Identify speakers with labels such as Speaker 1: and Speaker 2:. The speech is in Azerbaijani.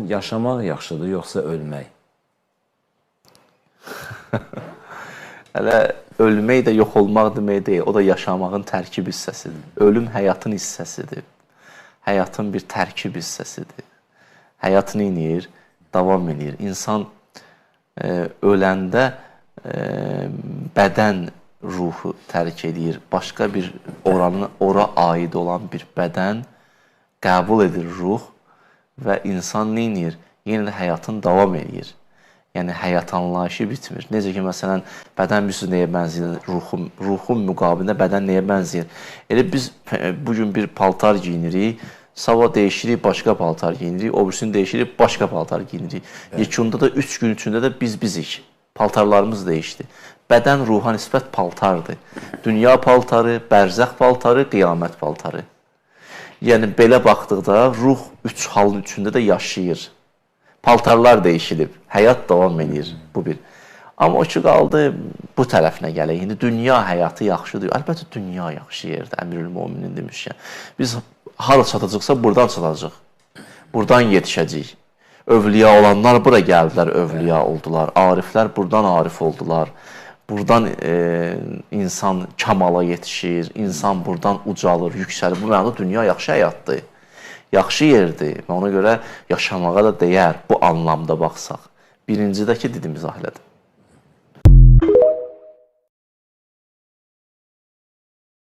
Speaker 1: yaşamaq yaxşıdır, yoxsa ölmək?
Speaker 2: Hələ ölmək də yox olmaq demək deyil, o da yaşamağın tərkib hissəsidir. Ölüm həyatın hissəsidir. Həyatın bir tərkib hissəsidir. Həyat nə edir? Davam edir. İnsan öləndə bədən ruhu tərk edir. Başqa bir ora aid olan bir bədən qəbul edir ruh və insan nə edir? Yenə də həyatın davam edir. Yəni həyat anlayışı bitmir. Necə ki, məsələn, bədən bilirsiniz nəyə bənzəyir? Ruhun müqabilində bədən nəyə bənzəyir? Elə biz bugün bir paltar giyinirik, sabah dəyişirik, başqa paltar giyinirik, o birisini dəyişirik, başqa paltar giyinirik. Yekunda da 3 gün içində də biz bizik. Paltarlarımız dəyişdi. Bədən ruha nisbət paltardır. Dünya paltarı, bərzəx paltarı, qiyamət paltarı. Yəni, belə baxdıqda ruh 3 halın üçündə də yaşayır. Paltarlar dəyişilib, həyat davam edir, bu bir. Amma o ki, qaldı bu tərəfinə gələk. İndi dünya həyatı yaxşıdır. Əlbəttə, dünya yaxşı yerdir, Əmirül-Müminin demişkən. Biz hara çatacaqsa, buradan çatacaq. Buradan yetişəcəyik. Övliya olanlar bura gəldilər, övliya oldular. Ariflər buradan arif oldular. Buradan insan kamala yetişir, insan buradan ucalır, yüksəlir. Bu mənada dünya yaxşı həyatdır. Yaxşı yerdir və ona görə yaşamağa da dəyər bu anlamda baxsaq. Birincədəki dediyimiz ailədir.